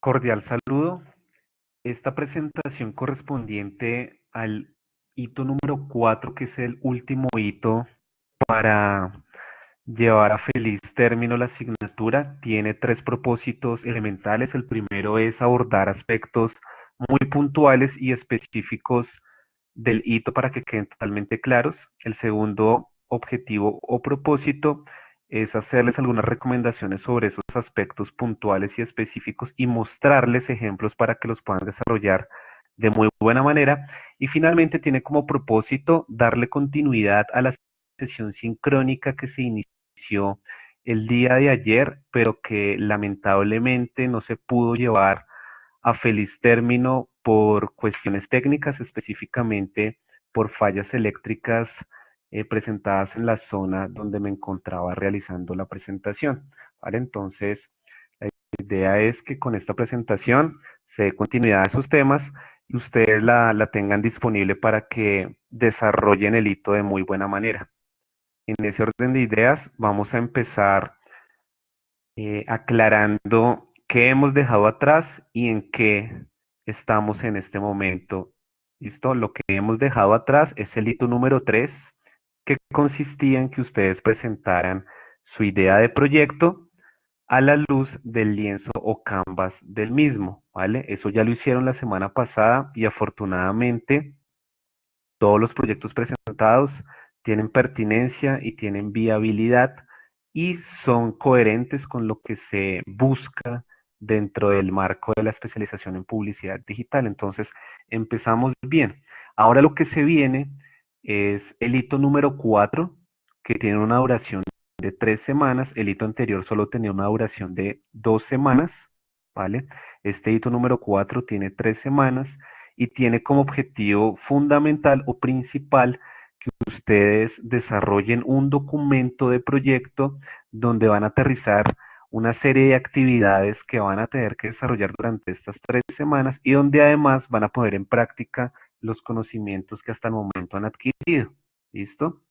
Cordial saludo. Esta presentación correspondiente al hito número 4, que es el último hito para llevar a feliz término la asignatura, tiene tres propósitos elementales. El primero es abordar aspectos muy puntuales y específicos del hito para que queden totalmente claros. El segundo objetivo o propósito es hacerles algunas recomendaciones sobre esos aspectos puntuales y específicos y mostrarles ejemplos para que los puedan desarrollar de muy buena manera. Y finalmente tiene como propósito darle continuidad a la sesión sincrónica que se inició el día de ayer, pero que lamentablemente no se pudo llevar a feliz término por cuestiones técnicas, específicamente por fallas eléctricas presentadas en la zona donde me encontraba realizando la presentación. ¿Vale? Entonces, la idea es que con esta presentación se dé continuidad a esos temas y ustedes la tengan disponible para que desarrollen el hito de muy buena manera. En ese orden de ideas, vamos a empezar aclarando qué hemos dejado atrás y en qué estamos en este momento. ¿Listo? Lo que hemos dejado atrás es el hito número 3, que consistía en que ustedes presentaran su idea de proyecto a la luz del lienzo o canvas del mismo, ¿vale? Eso ya lo hicieron la semana pasada y afortunadamente todos los proyectos presentados tienen pertinencia y tienen viabilidad y son coherentes con lo que se busca dentro del marco de la especialización en publicidad digital. Entonces, empezamos bien. Ahora lo que se viene es el hito número 4, que tiene una duración de 3 semanas. El hito anterior solo tenía una duración de 2 semanas, ¿vale? Este hito número 4 tiene 3 semanas y tiene como objetivo fundamental o principal que ustedes desarrollen un documento de proyecto donde van a aterrizar una serie de actividades que van a tener que desarrollar durante estas 3 semanas y donde además van a poner en práctica los conocimientos que hasta el momento han adquirido. ¿Listo?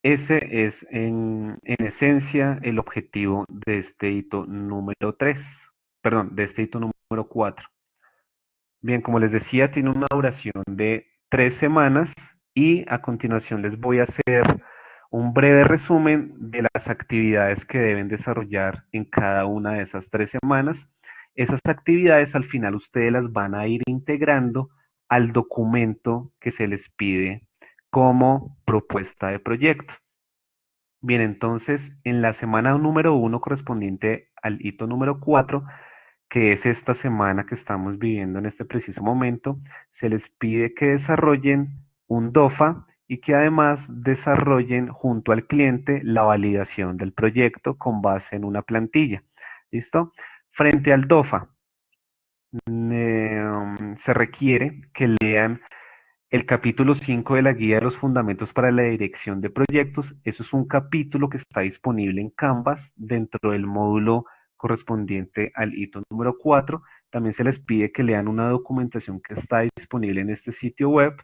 Ese es en esencia el objetivo de este hito número 3, perdón, de este hito número 4. Bien, como les decía, tiene una duración de 3 semanas y a continuación les voy a hacer un breve resumen de las actividades que deben desarrollar en cada una de esas 3 semanas. Esas actividades al final ustedes las van a ir integrando al documento que se les pide como propuesta de proyecto. Bien, entonces en la semana número 1 correspondiente al hito número 4, que es esta semana que estamos viviendo en este preciso momento, se les pide que desarrollen un DOFA y que además desarrollen junto al cliente la validación del proyecto con base en una plantilla. ¿Listo? Frente al DOFA, se requiere que lean el capítulo 5 de la Guía de los Fundamentos para la Dirección de Proyectos. Eso es un capítulo que está disponible en Canvas dentro del módulo correspondiente al hito número 4. También se les pide que lean una documentación que está disponible en este sitio web.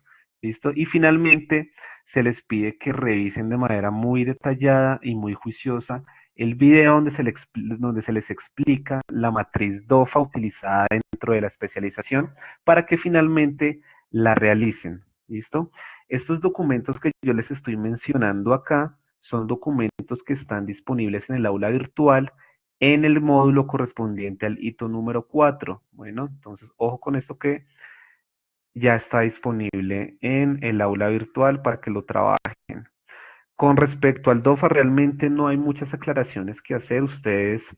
¿Listo? Y finalmente se les pide que revisen de manera muy detallada y muy juiciosa el video donde se les explica la matriz DOFA utilizada dentro de la especialización para que finalmente la realicen. ¿Listo? Estos documentos que yo les estoy mencionando acá son documentos que están disponibles en el aula virtual en el módulo correspondiente al hito número 4. Bueno, entonces ojo con esto que ya está disponible en el aula virtual para que lo trabajen. Con respecto al DOFA, realmente no hay muchas aclaraciones que hacer. Ustedes,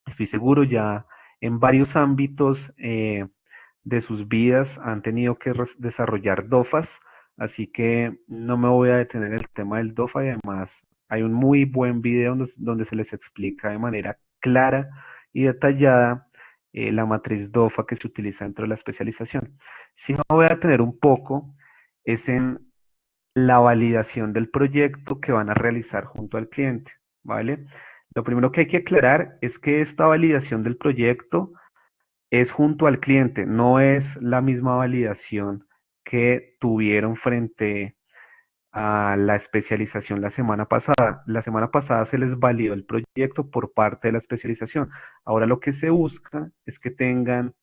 estoy seguro, ya en varios ámbitos de sus vidas han tenido que desarrollar DOFAs, así que no me voy a detener en el tema del DOFA y además hay un muy buen video donde se les explica de manera clara y detallada la matriz DOFA que se utiliza dentro de la especialización. Si me voy a detener un poco es en la validación del proyecto que van a realizar junto al cliente, ¿vale? Lo primero que hay que aclarar es que esta validación del proyecto es junto al cliente, no es la misma validación que tuvieron frente a la especialización la semana pasada. La semana pasada se les validó el proyecto por parte de la especialización. Ahora lo que se busca es que tengan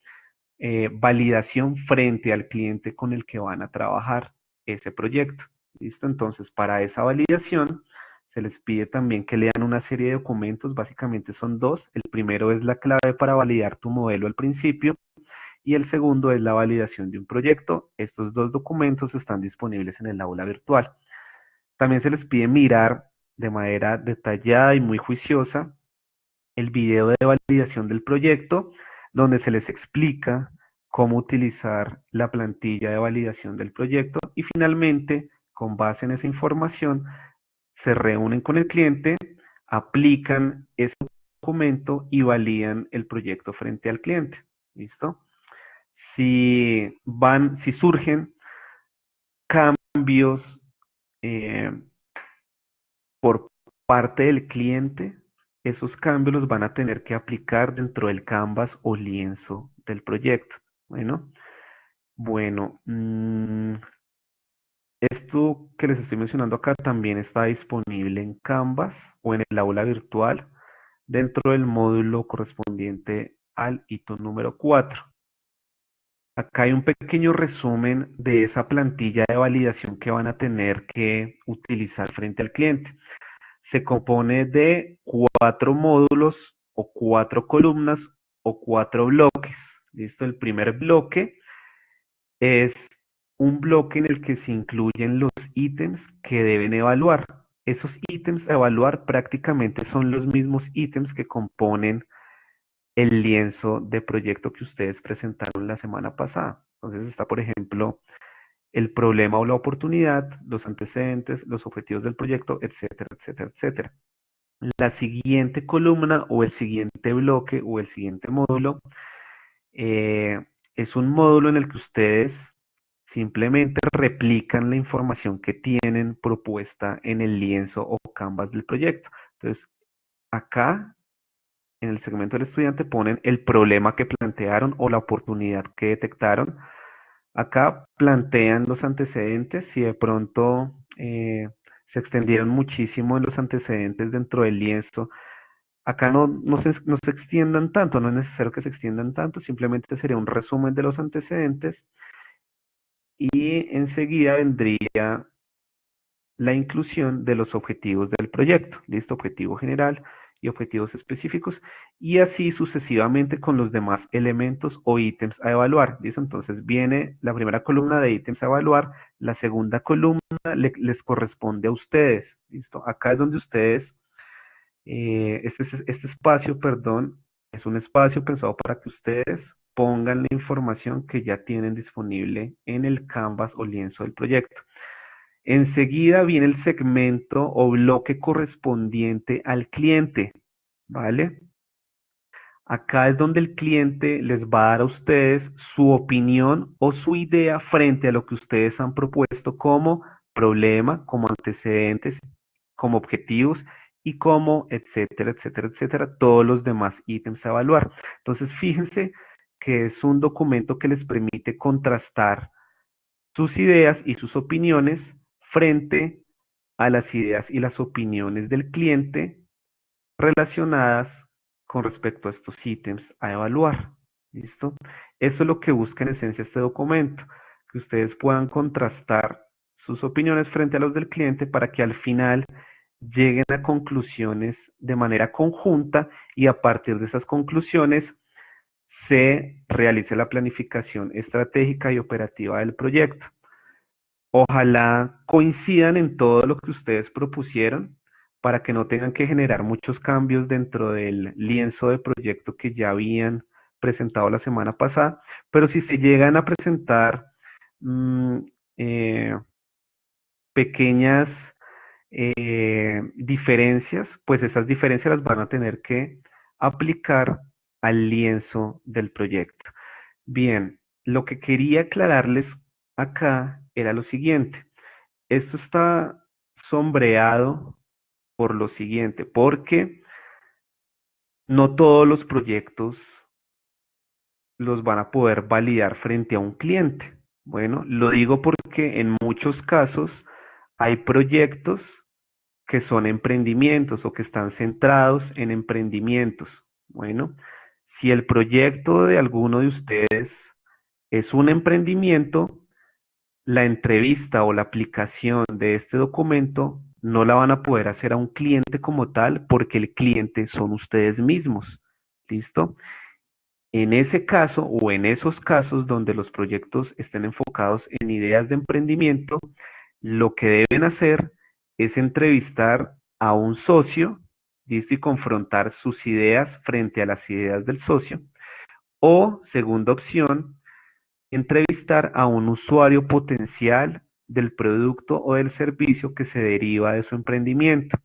validación frente al cliente con el que van a trabajar ese proyecto. ¿Listo? Entonces, para esa validación, se les pide también que lean una serie de documentos, básicamente son dos. El primero es la clave para validar tu modelo al principio y el segundo es la validación de un proyecto. Estos dos documentos están disponibles en el aula virtual. También se les pide mirar de manera detallada y muy juiciosa el video de validación del proyecto, donde se les explica cómo utilizar la plantilla de validación del proyecto y finalmente, con base en esa información, se reúnen con el cliente, aplican ese documento y validan el proyecto frente al cliente. ¿Listo? Si surgen cambios eh, por parte del cliente, esos cambios los van a tener que aplicar dentro del canvas o lienzo del proyecto. Bueno, esto que les estoy mencionando acá también está disponible en Canvas o en el aula virtual dentro del módulo correspondiente al hito número 4. Acá hay un pequeño resumen de esa plantilla de validación que van a tener que utilizar frente al cliente. Se compone de 4 módulos o 4 columnas o 4 bloques. ¿Listo? El primer bloque es un bloque en el que se incluyen los ítems que deben evaluar. Esos ítems a evaluar prácticamente son los mismos ítems que componen el lienzo de proyecto que ustedes presentaron la semana pasada. Entonces está, por ejemplo, el problema o la oportunidad, los antecedentes, los objetivos del proyecto, etcétera, etcétera, etcétera. La siguiente columna o el siguiente bloque o el siguiente módulo es un módulo en el que ustedes simplemente replican la información que tienen propuesta en el lienzo o canvas del proyecto. Entonces, acá en el segmento del estudiante ponen el problema que plantearon o la oportunidad que detectaron. Acá plantean los antecedentes, si de pronto se extendieron muchísimo en los antecedentes dentro del lienzo. Acá no se extiendan tanto, no es necesario que se extiendan tanto, simplemente sería un resumen de los antecedentes y enseguida vendría la inclusión de los objetivos del proyecto, listo, objetivo general y objetivos específicos, y así sucesivamente con los demás elementos o ítems a evaluar, listo. Entonces viene la primera columna de ítems a evaluar, la segunda columna les corresponde a ustedes, listo. Acá es donde ustedes, este espacio, perdón, es un espacio pensado para que ustedes pongan la información que ya tienen disponible en el canvas o lienzo del proyecto. Enseguida viene el segmento o bloque correspondiente al cliente, ¿vale? Acá es donde el cliente les va a dar a ustedes su opinión o su idea frente a lo que ustedes han propuesto como problema, como antecedentes, como objetivos y como etcétera, etcétera, etcétera, todos los demás ítems a evaluar. Entonces, fíjense que es un documento que les permite contrastar sus ideas y sus opiniones frente a las ideas y las opiniones del cliente relacionadas con respecto a estos ítems a evaluar. ¿Listo? Eso es lo que busca en esencia este documento, que ustedes puedan contrastar sus opiniones frente a los del cliente para que al final lleguen a conclusiones de manera conjunta y a partir de esas conclusiones se realice la planificación estratégica y operativa del proyecto. Ojalá coincidan en todo lo que ustedes propusieron para que no tengan que generar muchos cambios dentro del lienzo de proyecto que ya habían presentado la semana pasada, pero si se llegan a presentar mm, eh, pequeñas diferencias, pues esas diferencias las van a tener que aplicar al lienzo del proyecto. Bien, lo que quería aclararles acá era lo siguiente. Esto está sombreado por lo siguiente, porque no todos los proyectos los van a poder validar frente a un cliente. Bueno, lo digo porque en muchos casos Hay proyectos que son emprendimientos o que están centrados en emprendimientos. Bueno, si el proyecto de alguno de ustedes es un emprendimiento, la entrevista o la aplicación de este documento no la van a poder hacer a un cliente como tal porque el cliente son ustedes mismos. ¿Listo? En ese caso o en esos casos donde los proyectos estén enfocados en ideas de emprendimiento, lo que deben hacer es entrevistar a un socio, ¿listo? Y confrontar sus ideas frente a las ideas del socio. O, segunda opción, entrevistar a un usuario potencial del producto o del servicio que se deriva de su emprendimiento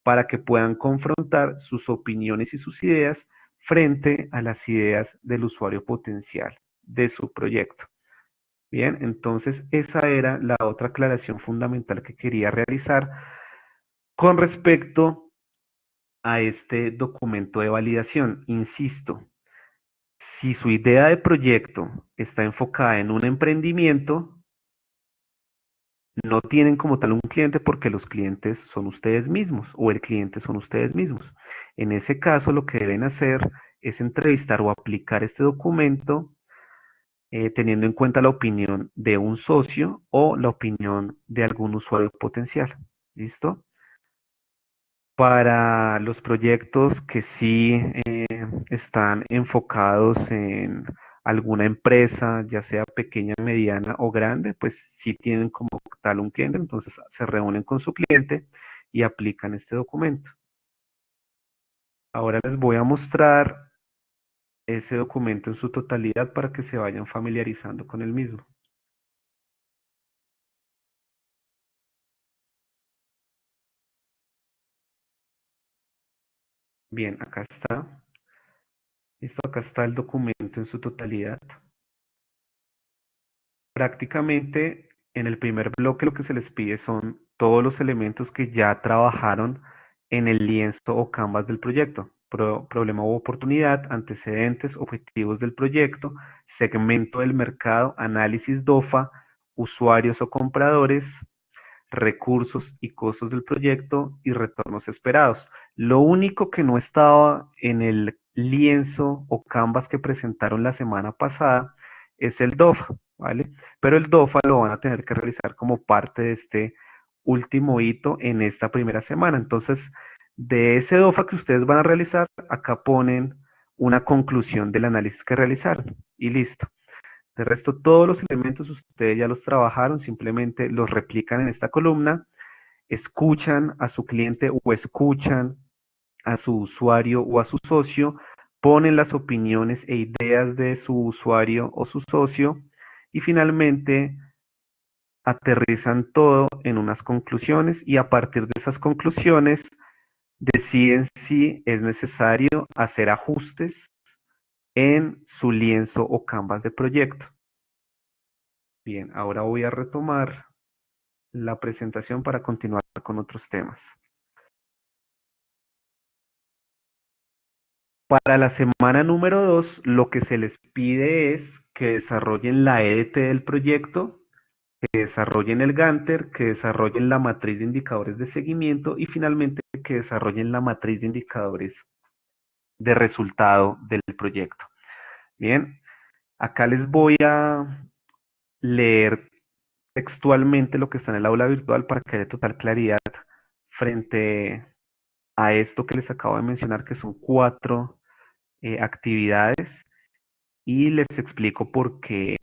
para que puedan confrontar sus opiniones y sus ideas frente a las ideas del usuario potencial de su proyecto. Bien, entonces esa era la otra aclaración fundamental que quería realizar con respecto a este documento de validación. Insisto, si su idea de proyecto está enfocada en un emprendimiento, no tienen como tal un cliente porque los clientes son ustedes mismos o el cliente son ustedes mismos. En ese caso, lo que deben hacer es entrevistar o aplicar este documento teniendo en cuenta la opinión de un socio o la opinión de algún usuario potencial. ¿Listo? Para los proyectos que sí están enfocados en alguna empresa, ya sea pequeña, mediana o grande, pues sí tienen como tal un cliente, entonces se reúnen con su cliente y aplican este documento. Ahora les voy a mostrar ese documento en su totalidad para que se vayan familiarizando con el mismo. Bien, acá está. Listo, acá está el documento en su totalidad. Prácticamente en el primer bloque lo que se les pide son todos los elementos que ya trabajaron en el lienzo o canvas del proyecto. Problema o oportunidad, antecedentes, objetivos del proyecto, segmento del mercado, análisis DOFA, usuarios o compradores, recursos y costos del proyecto y retornos esperados. Lo único que no estaba en el lienzo o canvas que presentaron la semana pasada es el DOFA, ¿vale? Pero el DOFA lo van a tener que realizar como parte de este último hito en esta primera semana. Entonces, de ese DOFA que ustedes van a realizar, acá ponen una conclusión del análisis que realizaron y listo. De resto, todos los elementos ustedes ya los trabajaron, simplemente los replican en esta columna, escuchan a su cliente o escuchan a su usuario o a su socio, ponen las opiniones e ideas de su usuario o su socio y finalmente aterrizan todo en unas conclusiones y a partir de esas conclusiones deciden si es necesario hacer ajustes en su lienzo o canvas de proyecto. Bien, ahora voy a retomar la presentación para continuar con otros temas. Para la semana número 2, lo que se les pide es que desarrollen la EDT del proyecto, que desarrollen el Gantt, que desarrollen la matriz de indicadores de seguimiento y finalmente que desarrollen la matriz de indicadores de resultado del proyecto. Bien, acá les voy a leer textualmente lo que está en el aula virtual para que haya total claridad frente a esto que les acabo de mencionar, que son 4 actividades, y les explico por qué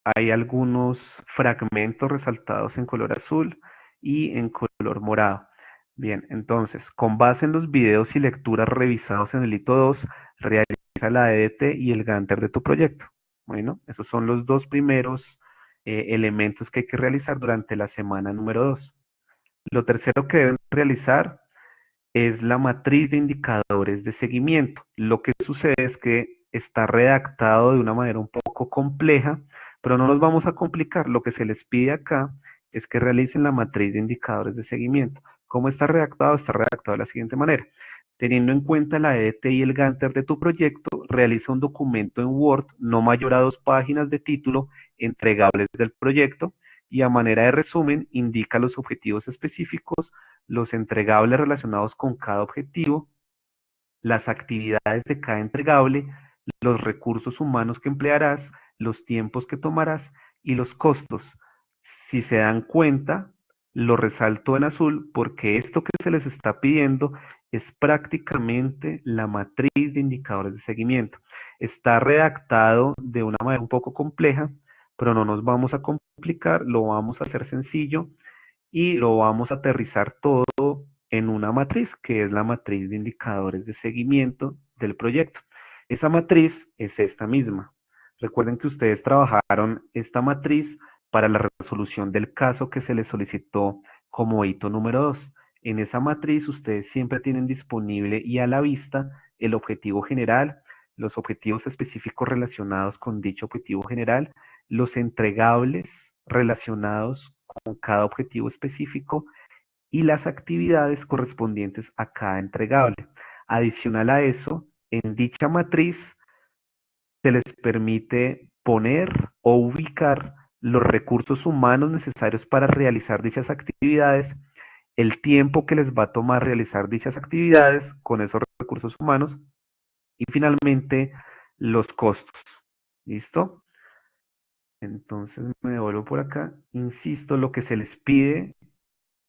hay algunos fragmentos resaltados en color azul y en color morado. Bien, entonces, con base en los videos y lecturas revisados en el hito 2, realiza la EDT y el Gantt de tu proyecto. Bueno, esos son los dos primeros elementos que hay que realizar durante la semana número 2. Lo tercero que deben realizar es la matriz de indicadores de seguimiento. Lo que sucede es que está redactado de una manera un poco compleja, pero no nos vamos a complicar. Lo que se les pide acá es que realicen la matriz de indicadores de seguimiento. ¿Cómo está redactado? Está redactado de la siguiente manera. Teniendo en cuenta la EDT y el Gantt de tu proyecto, realiza un documento en Word no mayor a 2 páginas de título entregables del proyecto y a manera de resumen indica los objetivos específicos, los entregables relacionados con cada objetivo, las actividades de cada entregable, los recursos humanos que emplearás, los tiempos que tomarás y los costos. Si se dan cuenta, lo resalto en azul porque esto que se les está pidiendo es prácticamente la matriz de indicadores de seguimiento. Está redactado de una manera un poco compleja, pero no nos vamos a complicar, lo vamos a hacer sencillo y lo vamos a aterrizar todo en una matriz, que es la matriz de indicadores de seguimiento del proyecto. Esa matriz es esta misma. Recuerden que ustedes trabajaron esta matriz para la resolución del caso que se les solicitó como hito número 2. En esa matriz ustedes siempre tienen disponible y a la vista el objetivo general, los objetivos específicos relacionados con dicho objetivo general, los entregables relacionados con cada objetivo específico y las actividades correspondientes a cada entregable. Adicional a eso, en dicha matriz se les permite poner o ubicar los recursos humanos necesarios para realizar dichas actividades, el tiempo que les va a tomar realizar dichas actividades con esos recursos humanos y finalmente los costos. ¿Listo? Entonces me devuelvo por acá. Insisto, lo que se les pide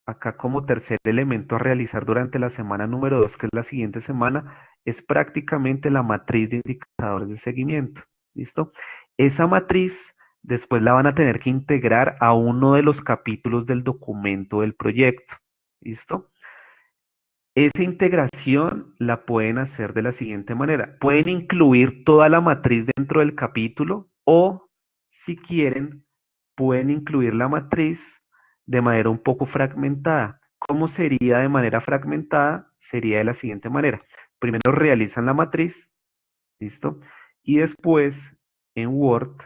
acá como tercer elemento a realizar durante la semana número 2, que es la siguiente semana, es prácticamente la matriz de indicadores de seguimiento. ¿Listo? Esa matriz después la van a tener que integrar a uno de los capítulos del documento del proyecto. ¿Listo? Esa integración la pueden hacer de la siguiente manera. Pueden incluir toda la matriz dentro del capítulo o, si quieren, pueden incluir la matriz de manera un poco fragmentada. ¿Cómo sería de manera fragmentada? Sería de la siguiente manera. Primero realizan la matriz, ¿listo? Y después en Word,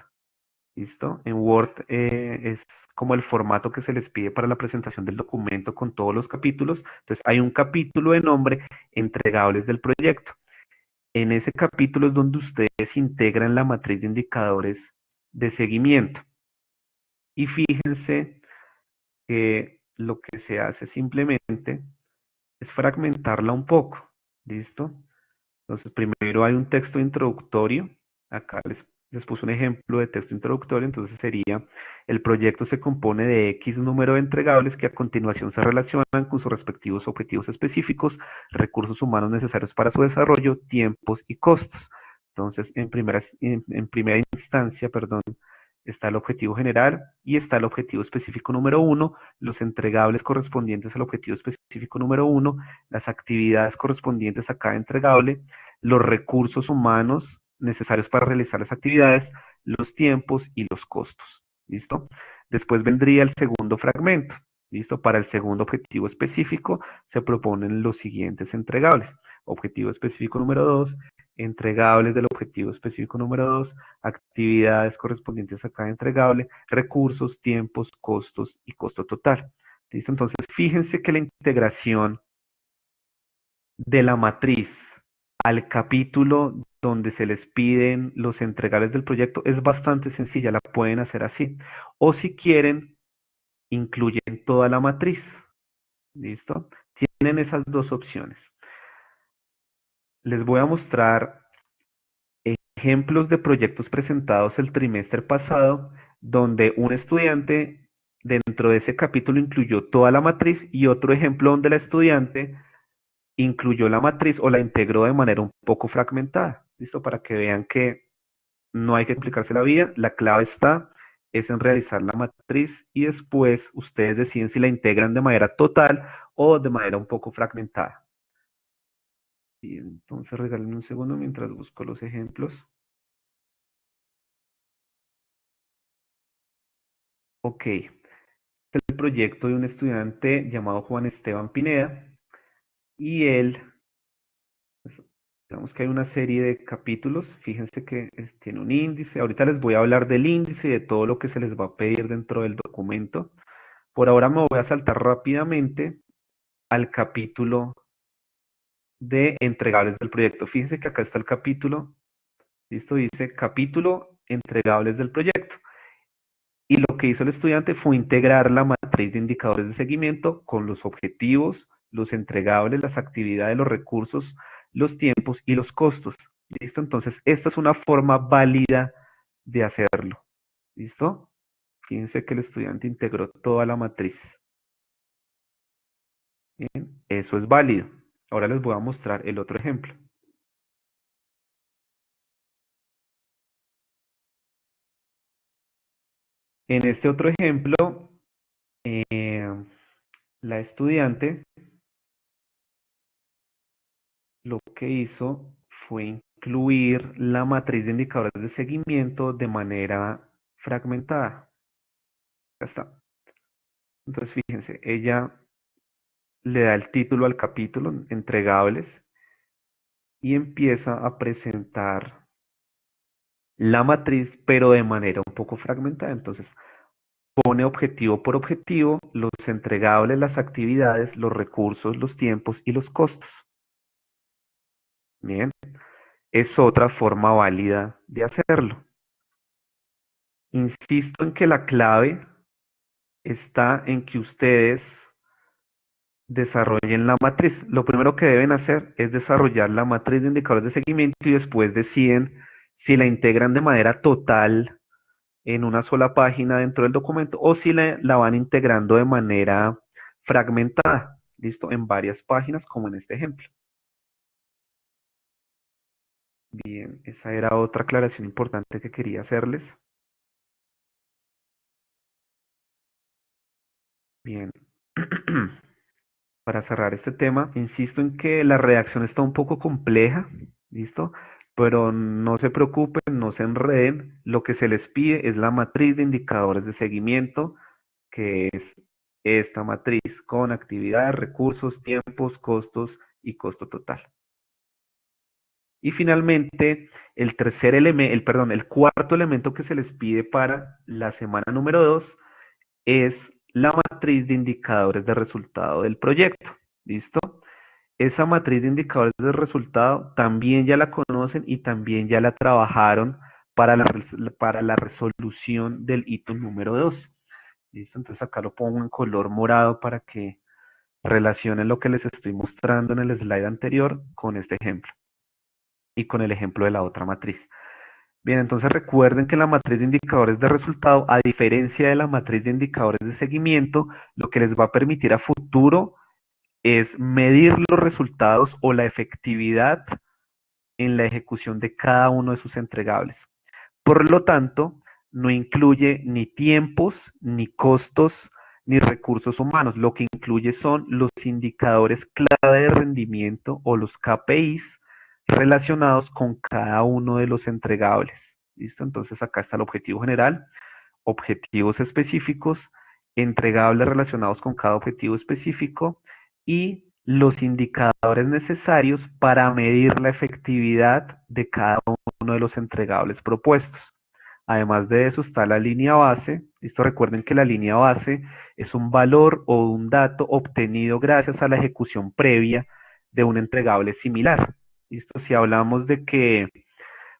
¿listo? En Word es como el formato que se les pide para la presentación del documento con todos los capítulos. Entonces hay un capítulo de nombre entregables del proyecto. En ese capítulo es donde ustedes integran la matriz de indicadores de seguimiento. Y fíjense que lo que se hace simplemente es fragmentarla un poco. ¿Listo? Entonces, primero hay un texto introductorio. Acá les puse un ejemplo de texto introductorio. Entonces sería, el proyecto se compone de X número de entregables que a continuación se relacionan con sus respectivos objetivos específicos, recursos humanos necesarios para su desarrollo, tiempos y costos. Entonces, en primera instancia, perdón, está el objetivo general y está el objetivo específico número 1, los entregables correspondientes al objetivo específico número 1, las actividades correspondientes a cada entregable, los recursos humanos necesarios para realizar las actividades, los tiempos y los costos. ¿Listo? Después vendría el segundo fragmento. ¿Listo? Para el segundo objetivo específico se proponen los siguientes entregables. Objetivo específico número 2, entregables del objetivo específico número 2, actividades correspondientes a cada entregable, recursos, tiempos, costos y costo total. ¿Listo? Entonces, fíjense que la integración de la matriz al capítulo donde se les piden los entregables del proyecto es bastante sencilla, la pueden hacer así. O si quieren, incluyen toda la matriz. ¿Listo? Tienen esas dos opciones. Les voy a mostrar ejemplos de proyectos presentados el trimestre pasado, donde un estudiante dentro de ese capítulo incluyó toda la matriz y otro ejemplo donde la estudiante incluyó la matriz o la integró de manera un poco fragmentada. ¿Listo? Para que vean que no hay que complicarse la vida, la clave es en realizar la matriz y después ustedes deciden si la integran de manera total o de manera un poco fragmentada. Y entonces regálenme un segundo mientras busco los ejemplos. Ok, es el proyecto de un estudiante llamado Juan Esteban Pineda y él, pues, digamos que hay una serie de capítulos, fíjense que tiene un índice, ahorita les voy a hablar del índice y de todo lo que se les va a pedir dentro del documento. Por ahora me voy a saltar rápidamente al capítulo de entregables del proyecto. Fíjense que acá está el capítulo, listo, dice capítulo entregables del proyecto. Y lo que hizo el estudiante fue integrar la matriz de indicadores de seguimiento con los objetivos, los entregables, las actividades, los recursos, los tiempos y los costos. ¿Listo? Entonces, esta es una forma válida de hacerlo. ¿Listo? Fíjense que el estudiante integró toda la matriz. Bien, eso es válido. Ahora les voy a mostrar el otro ejemplo. En este otro ejemplo, la estudiante lo que hizo fue incluir la matriz de indicadores de seguimiento de manera fragmentada. Ya está. Entonces, fíjense, ella le da el título al capítulo, entregables, y empieza a presentar la matriz, pero de manera un poco fragmentada. Entonces, pone objetivo por objetivo, los entregables, las actividades, los recursos, los tiempos y los costos. Bien, es otra forma válida de hacerlo. Insisto en que la clave está en que ustedes desarrollen la matriz. Lo primero que deben hacer es desarrollar la matriz de indicadores de seguimiento y después deciden si la integran de manera total en una sola página dentro del documento o si la van integrando de manera fragmentada, ¿listo? En varias páginas, como en este ejemplo. Bien, esa era otra aclaración importante que quería hacerles. Bien. Para cerrar este tema, insisto en que la redacción está un poco compleja, ¿listo? Pero no se preocupen, no se enreden. Lo que se les pide es la matriz de indicadores de seguimiento, que es esta matriz con actividades, recursos, tiempos, costos y costo total. Y finalmente, el cuarto elemento que se les pide para la semana número 2 es la matriz de indicadores de resultado del proyecto. ¿Listo? Esa matriz de indicadores de resultado también ya la conocen y también ya la trabajaron para la resolución del hito número 2. ¿Listo? Entonces acá lo pongo en color morado para que relacionen lo que les estoy mostrando en el slide anterior con este ejemplo y con el ejemplo de la otra matriz. Bien, entonces recuerden que la matriz de indicadores de resultado, a diferencia de la matriz de indicadores de seguimiento, lo que les va a permitir a futuro es medir los resultados o la efectividad en la ejecución de cada uno de sus entregables. Por lo tanto, no incluye ni tiempos, ni costos, ni recursos humanos. Lo que incluye son los indicadores clave de rendimiento o los KPIs relacionados con cada uno de los entregables. ¿Listo? Entonces acá está el objetivo general, objetivos específicos, entregables relacionados con cada objetivo específico y los indicadores necesarios para medir la efectividad de cada uno de los entregables propuestos. Además de eso está la línea base. Listo, recuerden que la línea base es un valor o un dato obtenido gracias a la ejecución previa de un entregable similar. Listo, si hablamos de que,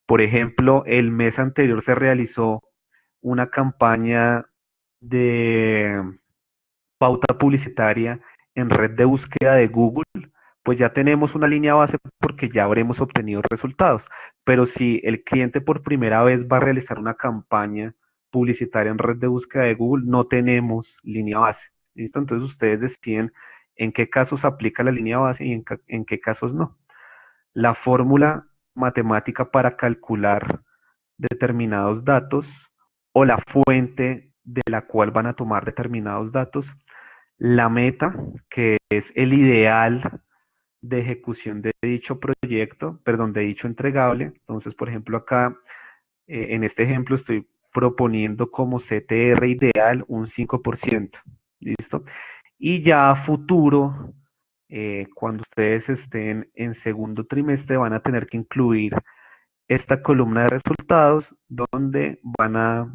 por ejemplo, el mes anterior se realizó una campaña de pauta publicitaria en red de búsqueda de Google, pues ya tenemos una línea base porque ya habremos obtenido resultados. Pero si el cliente por primera vez va a realizar una campaña publicitaria en red de búsqueda de Google, no tenemos línea base. ¿Listo? Entonces ustedes deciden en qué casos aplica la línea base y en qué casos no. La fórmula matemática para calcular determinados datos o la fuente de la cual van a tomar determinados datos, la meta, que es el ideal de ejecución de dicho proyecto, perdón, de dicho entregable. Entonces, por ejemplo, acá, en este ejemplo, estoy proponiendo como CTR ideal un 5%. ¿Listo? Y ya a futuro, cuando ustedes estén en segundo trimestre, van a tener que incluir esta columna de resultados donde van a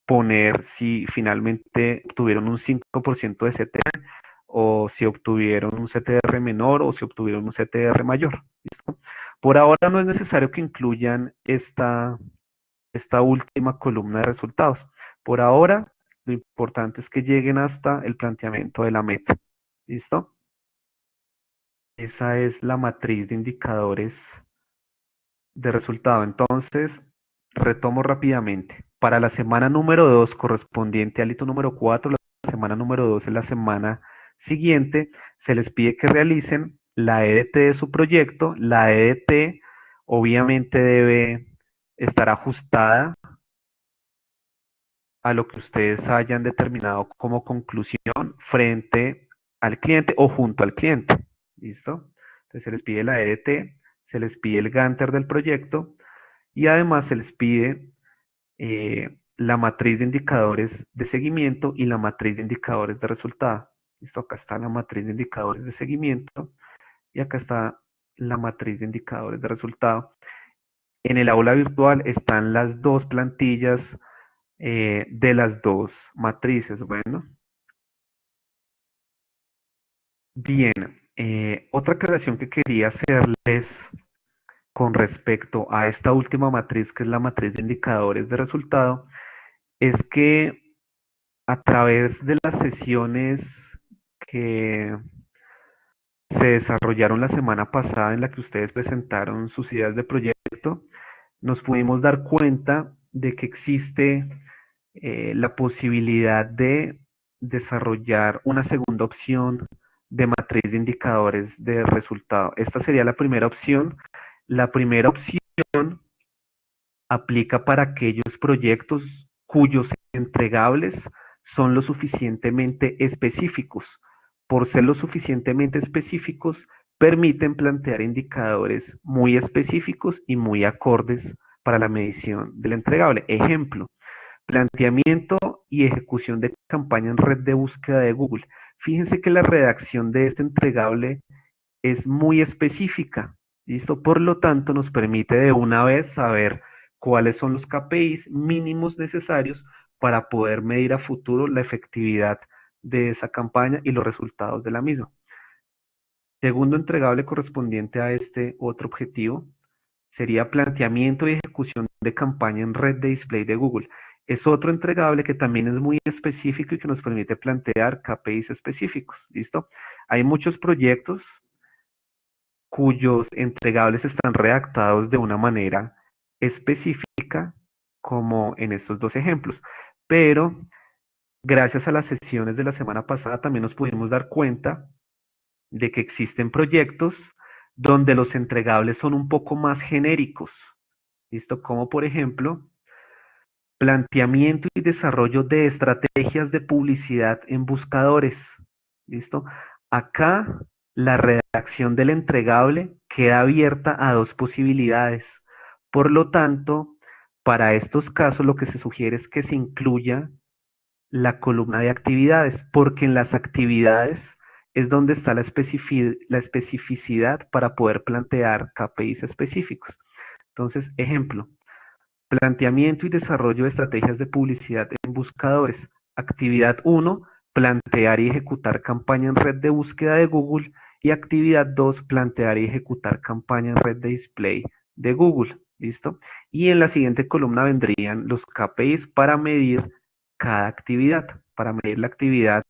poner si finalmente obtuvieron un 5% de CTR o si obtuvieron un CTR menor o si obtuvieron un CTR mayor. ¿Listo? Por ahora no es necesario que incluyan esta última columna de resultados, Por ahora, lo importante es que lleguen hasta el planteamiento de la meta. ¿Listo? Esa es la matriz de indicadores de resultado. Entonces, retomo rápidamente. Para la semana número 2, correspondiente al hito número 4, la semana número 2 es la semana siguiente, se les pide que realicen la EDT de su proyecto. La EDT obviamente debe estar ajustada a lo que ustedes hayan determinado como conclusión frente al cliente o junto al cliente. ¿Listo? Entonces se les pide la EDT, se les pide el Gantt del proyecto y además se les pide la matriz de indicadores de seguimiento y la matriz de indicadores de resultado. ¿Listo? Acá está la matriz de indicadores de seguimiento y acá está la matriz de indicadores de resultado. En el aula virtual están las dos plantillas de las dos matrices. Bueno, bien. Otra aclaración que quería hacerles con respecto a esta última matriz, que es la matriz de indicadores de resultado, es que a través de las sesiones que se desarrollaron la semana pasada en la que ustedes presentaron sus ideas de proyecto, nos pudimos dar cuenta de que existe la posibilidad de desarrollar una segunda opción de matriz de indicadores de resultado. Esta sería la primera opción. La primera opción aplica para aquellos proyectos cuyos entregables son lo suficientemente específicos. Por ser lo suficientemente específicos, permiten plantear indicadores muy específicos y muy acordes para la medición del entregable. Ejemplo, planteamiento y ejecución de campaña en red de búsqueda de Google. Fíjense que la redacción de este entregable es muy específica. ¿Listo? Por lo tanto, nos permite de una vez saber cuáles son los KPIs mínimos necesarios para poder medir a futuro la efectividad de esa campaña y los resultados de la misma. Segundo entregable correspondiente a este otro objetivo sería planteamiento y ejecución de campaña en red de display de Google. Es otro entregable que también es muy específico y que nos permite plantear KPIs específicos. ¿Listo? Hay muchos proyectos cuyos entregables están redactados de una manera específica, como en estos dos ejemplos. Pero gracias a las sesiones de la semana pasada también nos pudimos dar cuenta de que existen proyectos donde los entregables son un poco más genéricos. ¿Listo? Como por ejemplo, planteamiento y desarrollo de estrategias de publicidad en buscadores. ¿Listo? Acá la redacción del entregable queda abierta a dos posibilidades. Por lo tanto, para estos casos lo que se sugiere es que se incluya la columna de actividades, porque en las actividades es donde está la especificidad para poder plantear KPIs específicos. Entonces, ejemplo, planteamiento y desarrollo de estrategias de publicidad en buscadores. Actividad 1, plantear y ejecutar campaña en red de búsqueda de Google. Y actividad 2, plantear y ejecutar campaña en red de display de Google. ¿Listo? Y en la siguiente columna vendrían los KPIs para medir cada actividad, para medir la actividad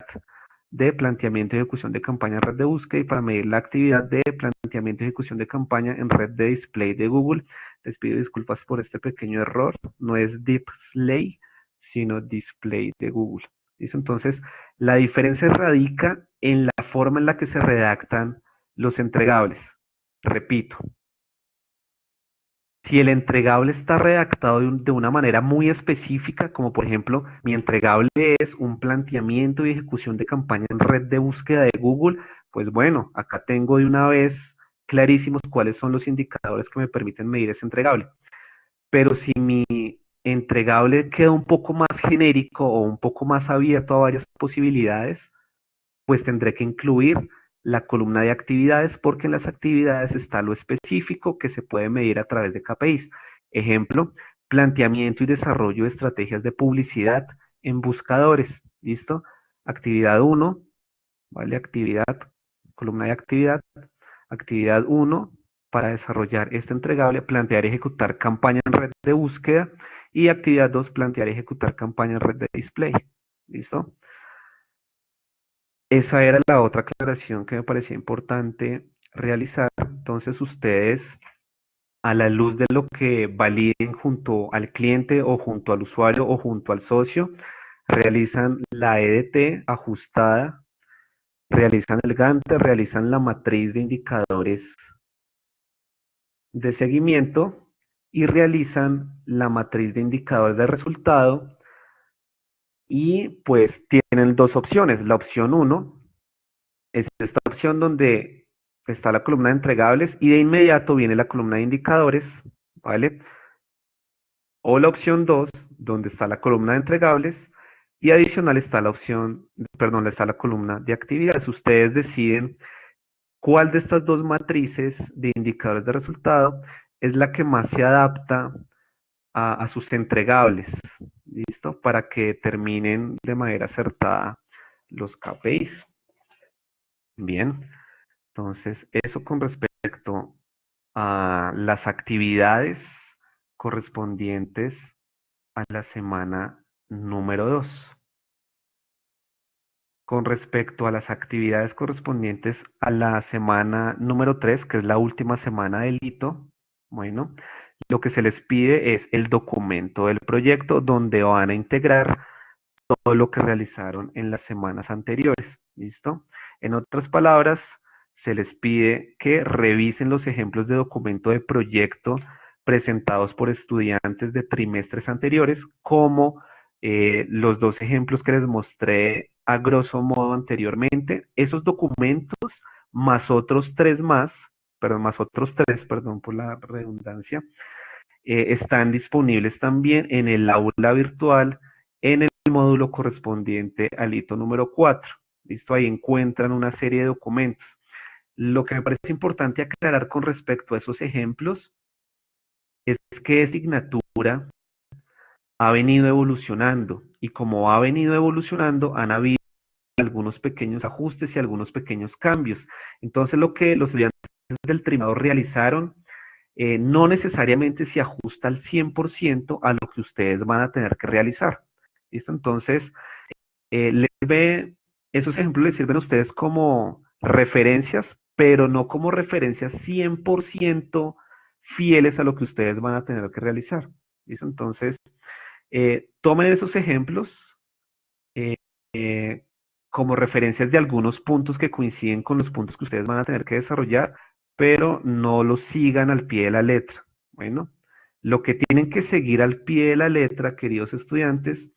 de planteamiento y ejecución de campaña en red de búsqueda y para medir la actividad de planteamiento y ejecución de campaña en red de display de Google. Les pido disculpas por este pequeño error. No es display, sino display de Google. ¿Listo? Entonces, la diferencia radica en la forma en la que se redactan los entregables. Repito, si el entregable está redactado de una manera muy específica, como por ejemplo, mi entregable es un planteamiento y ejecución de campaña en red de búsqueda de Google, pues bueno, acá tengo de una vez clarísimos cuáles son los indicadores que me permiten medir ese entregable. Pero si mi entregable queda un poco más genérico o un poco más abierto a varias posibilidades, pues tendré que incluir la columna de actividades porque en las actividades está lo específico que se puede medir a través de KPIs. Ejemplo, planteamiento y desarrollo de estrategias de publicidad en buscadores. ¿Listo? Actividad 1, ¿vale? Actividad, columna de actividad. Actividad 1, para desarrollar este entregable, plantear y ejecutar campaña en red de búsqueda. Y actividad 2, plantear y ejecutar campañas red de display. ¿Listo? Esa era la otra aclaración que me parecía importante realizar. Entonces ustedes, a la luz de lo que validen junto al cliente o junto al usuario o junto al socio, realizan la EDT ajustada, realizan el Gantt, realizan la matriz de indicadores de seguimiento y realizan la matriz de indicadores de resultado y pues tienen dos opciones. La opción 1 es esta opción donde está la columna de entregables y de inmediato viene la columna de indicadores, ¿vale? O la opción 2 donde está la columna de entregables y adicional está la opción, perdón, está la columna de actividades. Ustedes deciden cuál de estas dos matrices de indicadores de resultado es la que más se adapta a sus entregables, ¿listo? Para que terminen de manera acertada los KPIs. Bien, entonces eso con respecto a las actividades correspondientes a la semana número 2. Con respecto a las actividades correspondientes a la semana número 3, que es la última semana del hito, bueno, lo que se les pide es el documento del proyecto donde van a integrar todo lo que realizaron en las semanas anteriores. ¿Listo? En otras palabras, se les pide que revisen los ejemplos de documento de proyecto presentados por estudiantes de trimestres anteriores, como los dos ejemplos que les mostré a grosso modo anteriormente. Esos documentos más otros tres más, perdón, más otros tres, perdón por la redundancia, están disponibles también en el aula virtual en el módulo correspondiente al hito número 4. ¿Listo? Ahí encuentran una serie de documentos. Lo que me parece importante aclarar con respecto a esos ejemplos es que asignatura ha venido evolucionando y como ha venido evolucionando han habido algunos pequeños ajustes y algunos pequeños cambios. Entonces lo que los estudiantes del trimado realizaron no necesariamente se ajusta al 100% a lo que ustedes van a tener que realizar. ¿Listo? Entonces, esos ejemplos les sirven a ustedes como referencias, pero no como referencias 100% fieles a lo que ustedes van a tener que realizar. ¿Listo? Entonces, tomen esos ejemplos eh, eh, como referencias de algunos puntos que coinciden con los puntos que ustedes van a tener que desarrollar, pero no los sigan al pie de la letra. Bueno, lo que tienen que seguir al pie de la letra, queridos estudiantes,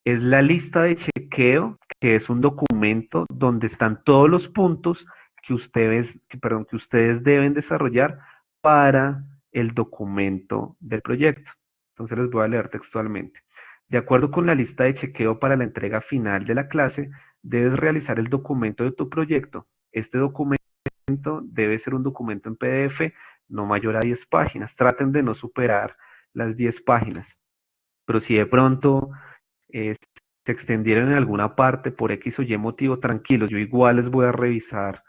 es la lista de chequeo, que es un documento donde están todos los puntos que ustedes deben desarrollar para el documento del proyecto. Entonces les voy a leer textualmente. De acuerdo con la lista de chequeo para la entrega final de la clase, debes realizar el documento de tu proyecto. Este documento debe ser un documento en PDF no mayor a 10 páginas. Traten de no superar las 10 páginas. Pero si de pronto se extendieron en alguna parte por X o Y motivo, tranquilos, yo igual les voy a revisar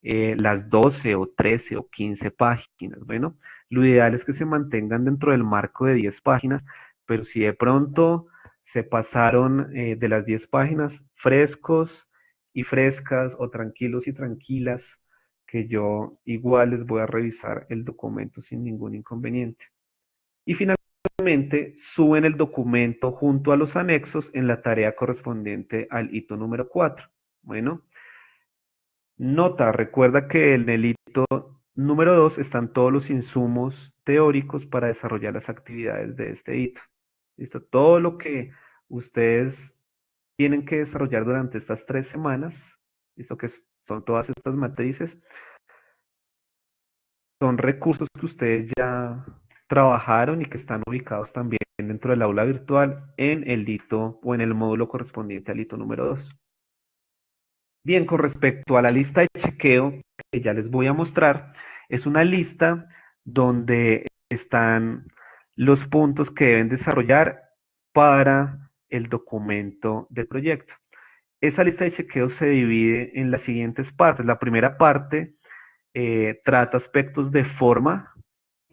las 12 o 13 o 15 páginas. Bueno, lo ideal es que se mantengan dentro del marco de 10 páginas, pero si de pronto se pasaron de las 10 páginas, frescos y frescas o tranquilos y tranquilas, que yo igual les voy a revisar el documento sin ningún inconveniente. Y finalmente, suben el documento junto a los anexos en la tarea correspondiente al hito número 4. Bueno, nota, recuerda que en el hito número 2 están todos los insumos teóricos para desarrollar las actividades de este hito. ¿Listo? Todo lo que ustedes tienen que desarrollar durante estas 3 semanas, ¿listo? Que son todas estas matrices, son recursos que ustedes ya trabajaron y que están ubicados también dentro del aula virtual en el hito o en el módulo correspondiente al hito número 2. Bien, con respecto a la lista de chequeo que ya les voy a mostrar, es una lista donde están los puntos que deben desarrollar para el documento del proyecto. Esa lista de chequeo se divide en las siguientes partes. La primera parte trata aspectos de forma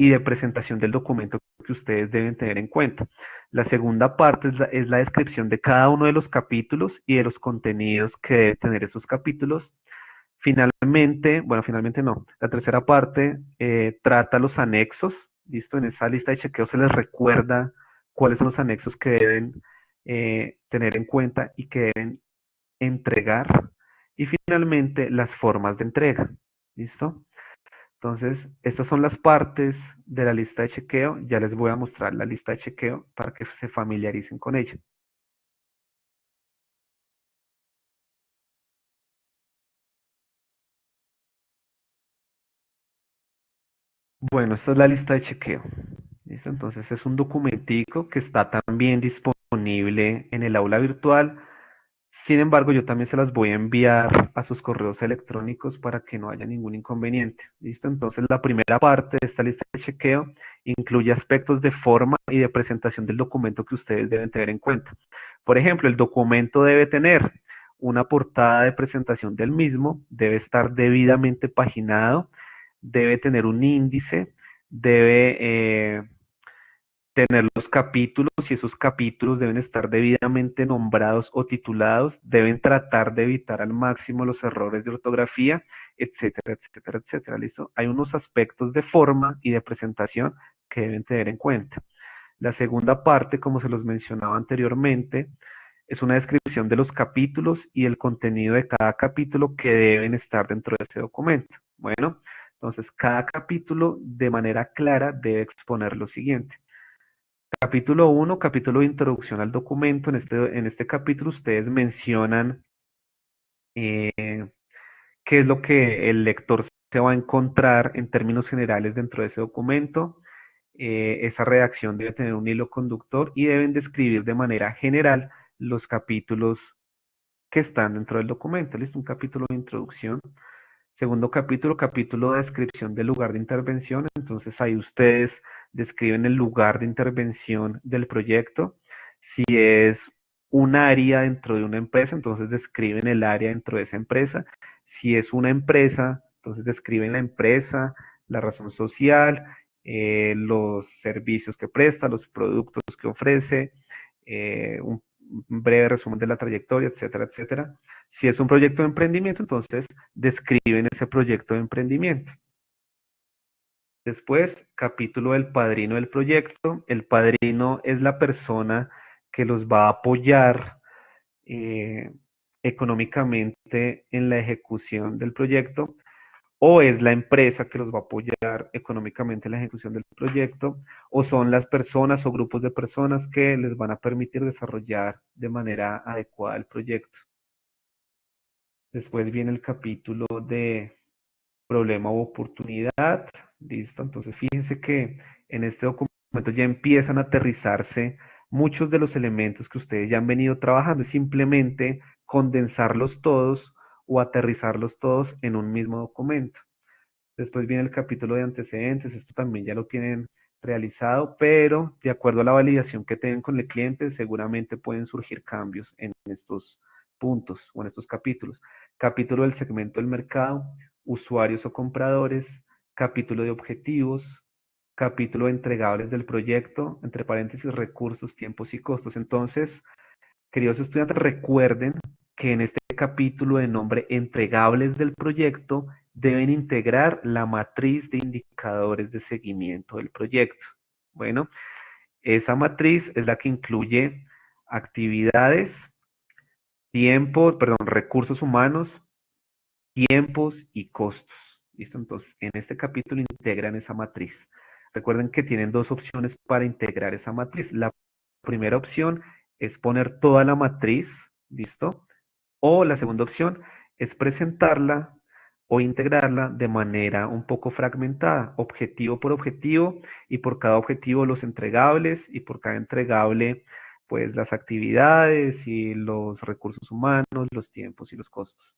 y de presentación del documento que ustedes deben tener en cuenta. La segunda parte es la descripción de cada uno de los capítulos y de los contenidos que deben tener esos capítulos. Finalmente, bueno, finalmente no. La tercera parte trata los anexos. ¿Listo? En esa lista de chequeo se les recuerda cuáles son los anexos que deben tener en cuenta y que deben entregar. Y finalmente, las formas de entrega. ¿Listo? Entonces, estas son las partes de la lista de chequeo. Ya les voy a mostrar la lista de chequeo para que se familiaricen con ella. Bueno, esta es la lista de chequeo. ¿Listo? Entonces es un documentico que está también disponible en el aula virtual. Sin embargo, yo también se las voy a enviar a sus correos electrónicos para que no haya ningún inconveniente. ¿Listo? Entonces la primera parte de esta lista de chequeo incluye aspectos de forma y de presentación del documento que ustedes deben tener en cuenta. Por ejemplo, el documento debe tener una portada de presentación del mismo, debe estar debidamente paginado, debe tener un índice, debe tener los capítulos y esos capítulos deben estar debidamente nombrados o titulados, deben tratar de evitar al máximo los errores de ortografía, etcétera, etcétera, etcétera. ¿Listo? Hay unos aspectos de forma y de presentación que deben tener en cuenta. La segunda parte, como se los mencionaba anteriormente, es una descripción de los capítulos y el contenido de cada capítulo que deben estar dentro de ese documento. Bueno, entonces cada capítulo de manera clara debe exponer lo siguiente. Capítulo 1, capítulo de introducción al documento. En este capítulo ustedes mencionan eh, qué es lo que el lector se va a encontrar en términos generales dentro de ese documento. Esa redacción debe tener un hilo conductor y deben describir de manera general los capítulos que están dentro del documento. ¿Listo? Un capítulo de introducción. Segundo capítulo, capítulo de descripción del lugar de intervención. Entonces ahí ustedes describen el lugar de intervención del proyecto. Si es un área dentro de una empresa, entonces describen el área dentro de esa empresa. Si es una empresa, entonces describen la empresa, la razón social, los servicios que presta, los productos que ofrece, un breve resumen de la trayectoria, etcétera, etcétera. Si es un proyecto de emprendimiento, entonces describen ese proyecto de emprendimiento. Después, capítulo del padrino del proyecto. El padrino es la persona que los va a apoyar eh, económicamente en la ejecución del proyecto, o es la empresa que los va a apoyar económicamente en la ejecución del proyecto, o son las personas o grupos de personas que les van a permitir desarrollar de manera adecuada el proyecto. Después viene el capítulo de problema o oportunidad. Listo. Entonces, fíjense que en este documento ya empiezan a aterrizarse muchos de los elementos que ustedes ya han venido trabajando. Es simplemente condensarlos todos o aterrizarlos todos en un mismo documento. Después viene el capítulo de antecedentes. Esto también ya lo tienen realizado, pero de acuerdo a la validación que tengan con el cliente, seguramente pueden surgir cambios en estos puntos o en estos capítulos. Capítulo del segmento del mercado, usuarios o compradores, capítulo de objetivos, capítulo de entregables del proyecto, entre paréntesis, recursos, tiempos y costos. Entonces, queridos estudiantes, recuerden que en este capítulo de nombre entregables del proyecto deben integrar la matriz de indicadores de seguimiento del proyecto. Bueno, esa matriz es la que incluye actividades, tiempo, perdón, recursos humanos, tiempos y costos. ¿Listo? Entonces, en este capítulo integran esa matriz. Recuerden que tienen dos opciones para integrar esa matriz. La primera opción es poner toda la matriz, ¿listo? O la segunda opción es presentarla o integrarla de manera un poco fragmentada, objetivo por objetivo, y por cada objetivo los entregables, y por cada entregable, pues las actividades y los recursos humanos, los tiempos y los costos.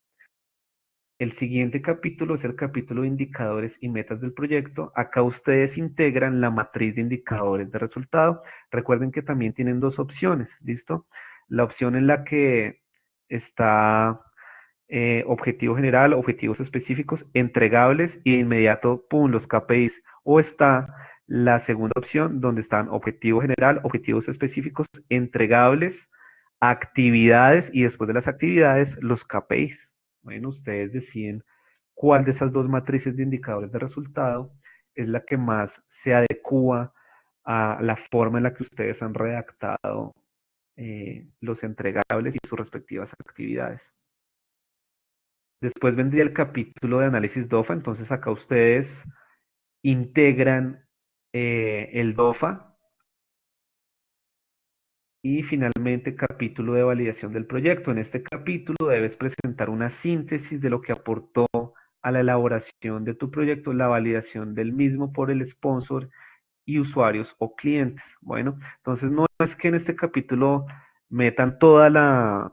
El siguiente capítulo es el capítulo de indicadores y metas del proyecto. Acá ustedes integran la matriz de indicadores de resultado. Recuerden que también tienen dos opciones, ¿listo? La opción en la que está objetivo general, objetivos específicos, entregables y de inmediato, pum, los KPIs. O está La segunda opción, donde están objetivo general, objetivos específicos, entregables, actividades y después de las actividades, los KPIs. Bueno, ustedes deciden cuál de esas dos matrices de indicadores de resultado es la que más se adecua a la forma en la que ustedes han redactado los entregables y sus respectivas actividades. Después vendría el capítulo de análisis DOFA, entonces acá ustedes integran el DOFA y finalmente capítulo de validación del proyecto. En este capítulo debes presentar una síntesis de lo que aportó a la elaboración de tu proyecto, la validación del mismo por el sponsor y usuarios o clientes. Bueno, entonces no es que en este capítulo metan toda la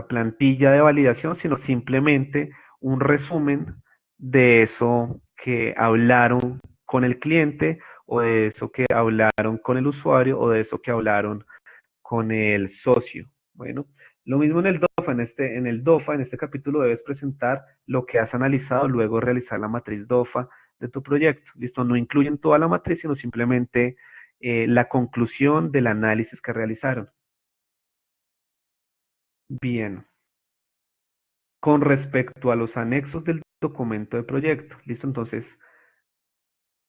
plantilla de validación, sino simplemente un resumen de eso que hablaron con el cliente o de eso que hablaron con el usuario o de eso que hablaron con el socio. Bueno, lo mismo en el DOFA. En este capítulo debes presentar lo que has analizado, luego realizar la matriz DOFA de tu proyecto. Listo, no incluyen toda la matriz, sino simplemente la conclusión del análisis que realizaron. Bien, con respecto a los anexos del documento de proyecto. Listo, entonces,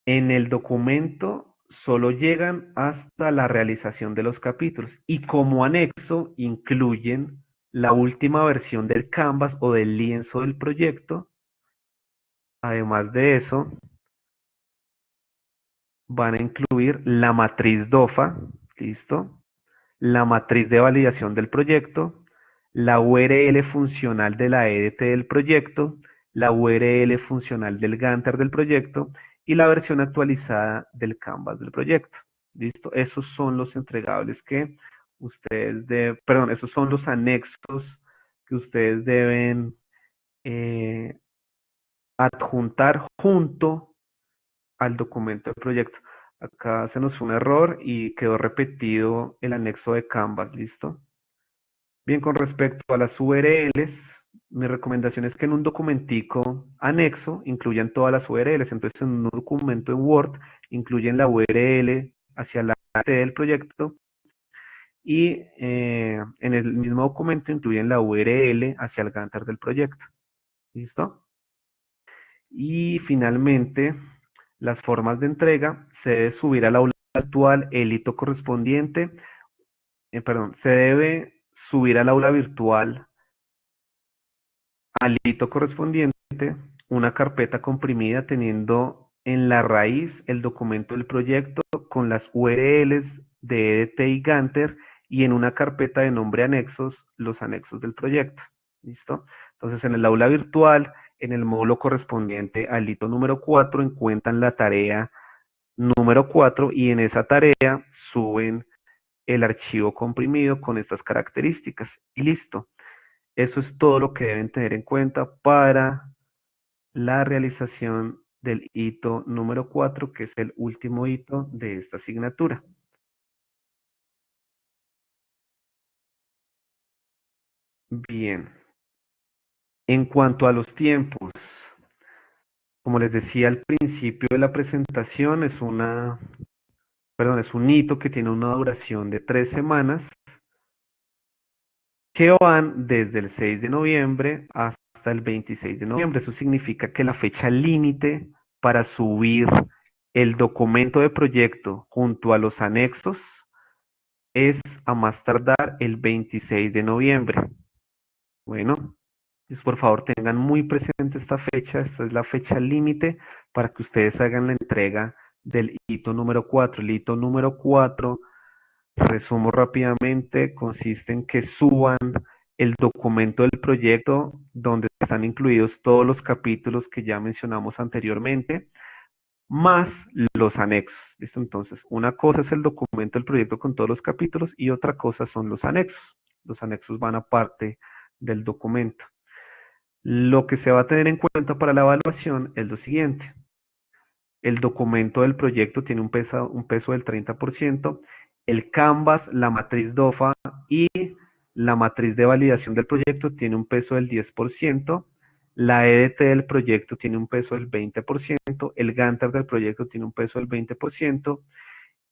en el documento solo llegan hasta la realización de los capítulos y como anexo incluyen la última versión del Canvas o del lienzo del proyecto. Además de eso, van a incluir la matriz DOFA, ¿listo? La matriz de validación del proyecto, la URL funcional de la EDT del proyecto, la URL funcional del Gantt del proyecto y la versión actualizada del Canvas del proyecto. ¿Listo? Esos son los entregables que ustedes deben, perdón, esos son los anexos que ustedes deben adjuntar junto al documento del proyecto. Acá se nos fue un error y quedó repetido el anexo de Canvas, ¿listo? Bien, con respecto a las URLs, mi recomendación es que en un documentico anexo incluyan todas las URLs. Entonces, en un documento en Word, incluyen la URL hacia la AT del proyecto y en el mismo documento incluyen la URL hacia el Gantt del proyecto. ¿Listo? Y finalmente, las formas de entrega, se debe subir al aula virtual el hito correspondiente, se debe subir al aula virtual al hito correspondiente una carpeta comprimida teniendo en la raíz el documento del proyecto con las URLs de EDT y Gantt y en una carpeta de nombre anexos, los anexos del proyecto. ¿Listo? Entonces, en el aula virtual, en el módulo correspondiente al hito número 4, encuentran la tarea número 4 y en esa tarea suben el archivo comprimido con estas características y listo. Eso es todo lo que deben tener en cuenta para la realización del hito número 4, que es el último hito de esta asignatura. Bien. En cuanto a los tiempos, como les decía al principio de la presentación, es un hito que tiene una duración de 3 semanas que van desde el 6 de noviembre hasta el 26 de noviembre. Eso significa que la fecha límite para subir el documento de proyecto junto a los anexos es a más tardar el 26 de noviembre. Bueno, pues por favor tengan muy presente esta fecha. Esta es la fecha límite para que ustedes hagan la entrega del hito número 4. El hito número 4, resumo rápidamente, consiste en que suban el documento del proyecto donde están incluidos todos los capítulos que ya mencionamos anteriormente, más los anexos. ¿Listo? Entonces, una cosa es el documento del proyecto con todos los capítulos y otra cosa son los anexos. Los anexos van aparte del documento. Lo que se va a tener en cuenta para la evaluación es lo siguiente. El documento del proyecto tiene un peso del 30%, el Canvas, la matriz DOFA y la matriz de validación del proyecto tiene un peso del 10%, la EDT del proyecto tiene un peso del 20%, el Gantar del proyecto tiene un peso del 20%,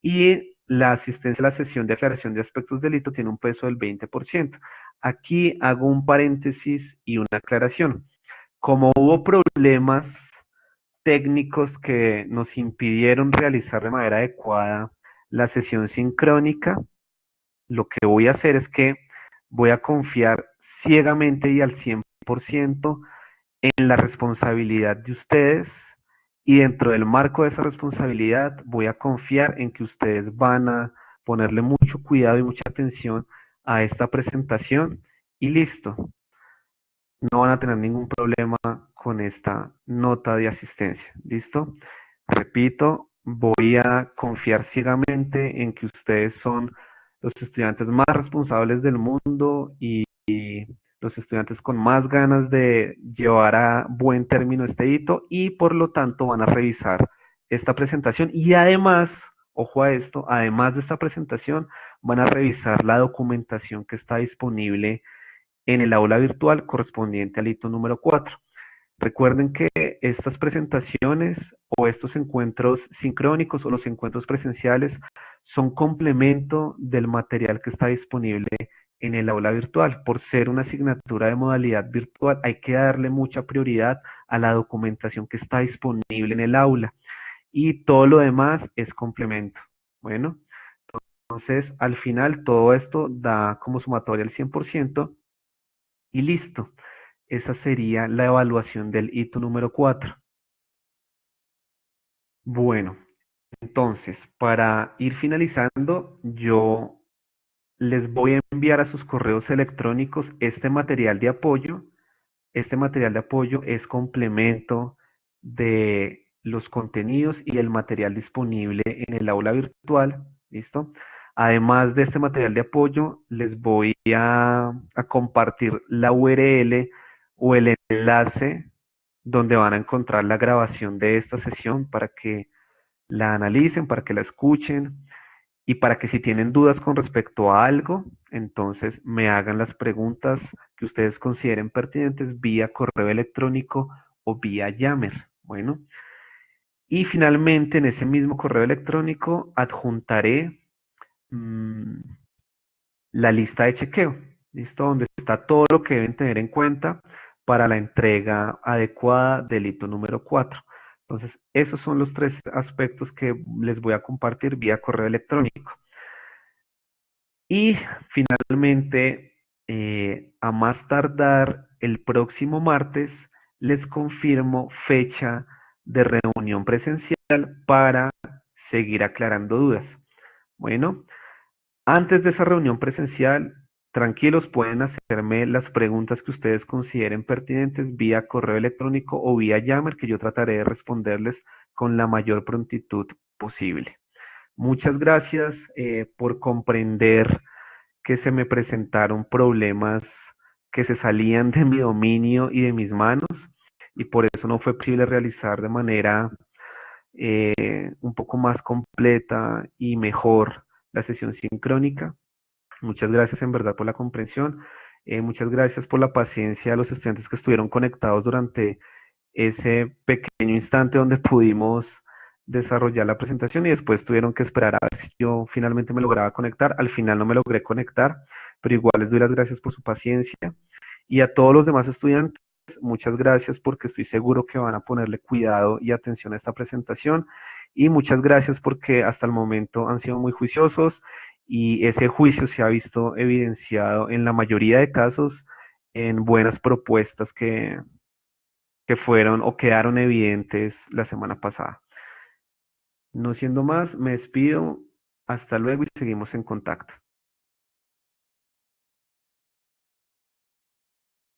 y la asistencia a la sesión de aclaración de aspectos del delito tiene un peso del 20%. Aquí hago un paréntesis y una aclaración. Como hubo problemas técnicos que nos impidieron realizar de manera adecuada la sesión sincrónica, lo que voy a hacer es que voy a confiar ciegamente y al 100% en la responsabilidad de ustedes, y dentro del marco de esa responsabilidad voy a confiar en que ustedes van a ponerle mucho cuidado y mucha atención a esta presentación y listo. No van a tener ningún problema con esta nota de asistencia. ¿Listo? Repito, voy a confiar ciegamente en que ustedes son los estudiantes más responsables del mundo y los estudiantes con más ganas de llevar a buen término este hito, y por lo tanto van a revisar esta presentación y además, ojo a esto, además de esta presentación, van a revisar la documentación que está disponible en el aula virtual correspondiente al hito número 4. Recuerden que estas presentaciones o estos encuentros sincrónicos o los encuentros presenciales son complemento del material que está disponible en el aula virtual. Por ser una asignatura de modalidad virtual, hay que darle mucha prioridad a la documentación que está disponible en el aula, y todo lo demás es complemento. Bueno, entonces al final todo esto da como sumatoria el 100% y listo. Esa sería la evaluación del hito número 4. Bueno, entonces, para ir finalizando, yo les voy a enviar a sus correos electrónicos este material de apoyo. Este material de apoyo es complemento de los contenidos y el material disponible en el aula virtual. ¿Listo? Además de este material de apoyo, les voy a compartir la URL o el enlace donde van a encontrar la grabación de esta sesión para que la analicen, para que la escuchen y para que si tienen dudas con respecto a algo, entonces me hagan las preguntas que ustedes consideren pertinentes vía correo electrónico o vía Yammer. Bueno, y finalmente en ese mismo correo electrónico adjuntaré la lista de chequeo, ¿listo? Donde está todo lo que deben tener en cuenta para la entrega adecuada del hito número 4. Entonces, esos son los 3 aspectos que les voy a compartir vía correo electrónico. Y finalmente, a más tardar el próximo martes, les confirmo fecha de reunión presencial para seguir aclarando dudas. Bueno, antes de esa reunión presencial, tranquilos, pueden hacerme las preguntas que ustedes consideren pertinentes vía correo electrónico o vía Yammer, que yo trataré de responderles con la mayor prontitud posible. Muchas gracias por comprender que se me presentaron problemas que se salían de mi dominio y de mis manos, y por eso no fue posible realizar de manera un poco más completa y mejor la sesión sincrónica. Muchas gracias en verdad por la comprensión. Muchas gracias por la paciencia a los estudiantes que estuvieron conectados durante ese pequeño instante donde pudimos desarrollar la presentación y después tuvieron que esperar a ver si yo finalmente me lograba conectar. Al final no me logré conectar, pero igual les doy las gracias por su paciencia. Y a todos los demás estudiantes, muchas gracias porque estoy seguro que van a ponerle cuidado y atención a esta presentación. Y muchas gracias porque hasta el momento han sido muy juiciosos y ese juicio se ha visto evidenciado en la mayoría de casos en buenas propuestas que fueron o quedaron evidentes la semana pasada. No siendo más, me despido. Hasta luego y seguimos en contacto.